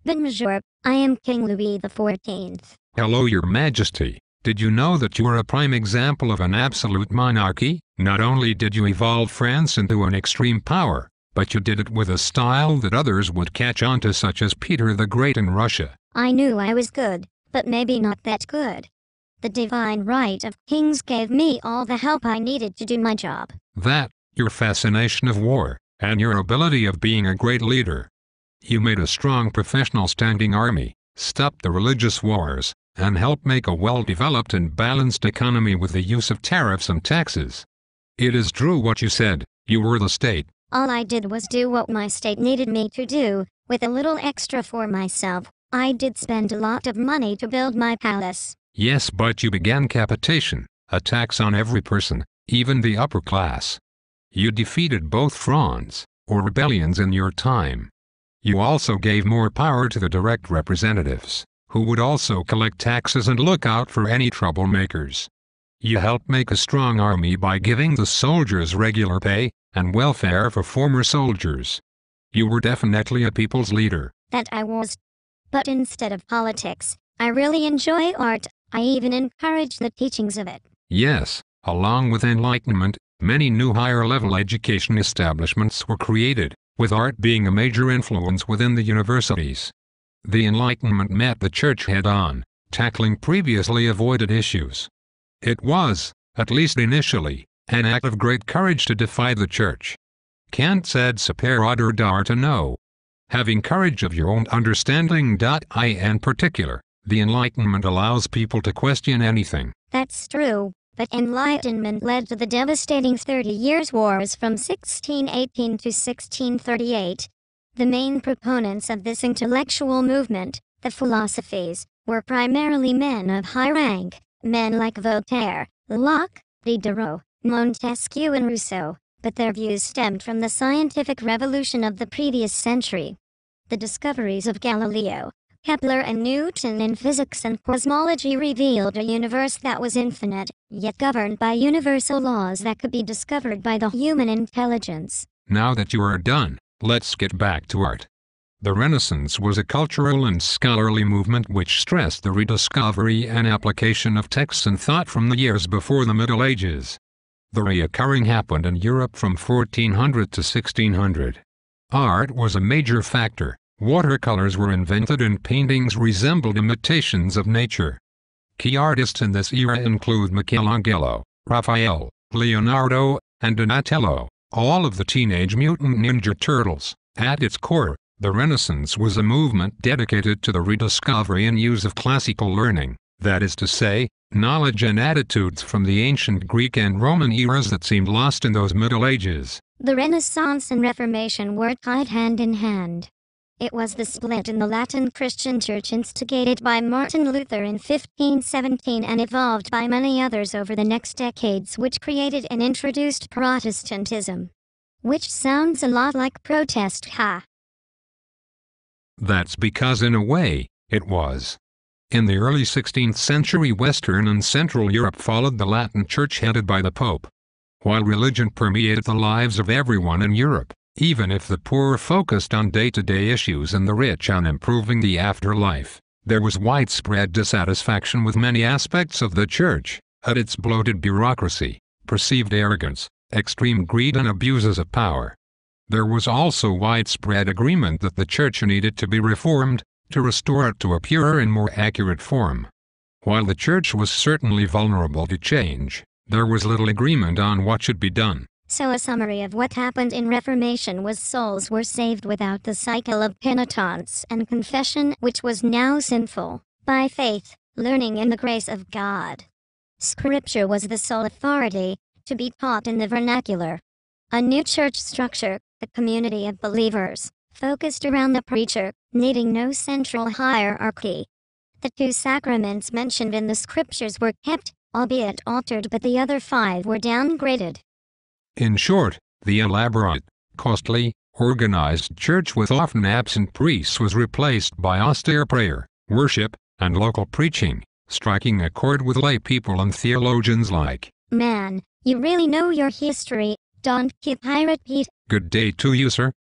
Bonjour, I am King Louis XIV. Hello, Your Majesty. Did you know that you are a prime example of an absolute monarchy? Not only did you evolve France into an extreme power, but you did it with a style that others would catch on to, such as Peter the Great in Russia. I knew I was good, but maybe not that good. The divine right of kings gave me all the help I needed to do my job. That, your fascination of war, and your ability of being a great leader. You made a strong professional standing army, stopped the religious wars, and helped make a well-developed and balanced economy with the use of tariffs and taxes. It is true what you said, you were the state. All I did was do what my state needed me to do, with a little extra for myself. I did spend a lot of money to build my palace. Yes, but you began capitation, a tax on every person, even the upper class. You defeated both frondes, or rebellions, in your time. You also gave more power to the direct representatives, who would also collect taxes and look out for any troublemakers. You helped make a strong army by giving the soldiers regular pay and welfare for former soldiers. You were definitely a people's leader. That I was. But instead of politics, I really enjoy art. I even encourage the teachings of it. Yes, along with enlightenment, many new higher-level education establishments were created, with art being a major influence within the universities. The Enlightenment met the church head-on, tackling previously avoided issues. It was, at least initially, an act of great courage to defy the church. Kant said sapere auder dare know. Having courage of your own understanding. In particular, the Enlightenment allows people to question anything. That's true, but Enlightenment led to the devastating 30 Years' Wars from 1618 to 1638. The main proponents of this intellectual movement, the philosophes, were primarily men of high rank, men like Voltaire, Locke, Diderot, Montesquieu and Rousseau, but their views stemmed from the scientific revolution of the previous century. The discoveries of Galileo, Kepler and Newton in physics and cosmology revealed a universe that was infinite, yet governed by universal laws that could be discovered by the human intelligence. Now that you are done, let's get back to art. The Renaissance was a cultural and scholarly movement which stressed the rediscovery and application of texts and thought from the years before the Middle Ages. The reoccurring happened in Europe from 1400 to 1600. Art was a major factor. Watercolors were invented and paintings resembled imitations of nature. Key artists in this era include Michelangelo, Raphael, Leonardo, and Donatello, all of the Teenage Mutant Ninja Turtles. At its core, the Renaissance was a movement dedicated to the rediscovery and use of classical learning, that is to say, knowledge and attitudes from the ancient Greek and Roman eras that seemed lost in those Middle Ages. The Renaissance and Reformation were tied hand in hand. It was the split in the Latin Christian Church instigated by Martin Luther in 1517 and evolved by many others over the next decades, which created and introduced Protestantism. Which sounds a lot like protest, huh? That's because in a way, it was. In the early 16th century, Western and Central Europe followed the Latin Church headed by the Pope. While religion permeated the lives of everyone in Europe, even if the poor focused on day-to-day issues and the rich on improving the afterlife, there was widespread dissatisfaction with many aspects of the church, at its bloated bureaucracy, perceived arrogance, extreme greed and abuses of power. There was also widespread agreement that the church needed to be reformed, to restore it to a purer and more accurate form. While the church was certainly vulnerable to change, there was little agreement on what should be done. So a summary of what happened in Reformation was souls were saved without the cycle of penitence and confession, which was now sinful, by faith, learning in the grace of God. Scripture was the sole authority, to be taught in the vernacular. A new church structure, the community of believers, focused around the preacher, needing no central hierarchy. The 2 sacraments mentioned in the scriptures were kept, albeit altered, but the other 5 were downgraded. In short, the elaborate, costly, organized church with often absent priests was replaced by austere prayer, worship, and local preaching, striking a chord with lay people and theologians like. Man, you really know your history, don't you, Pirate Pete? Good day to you, sir.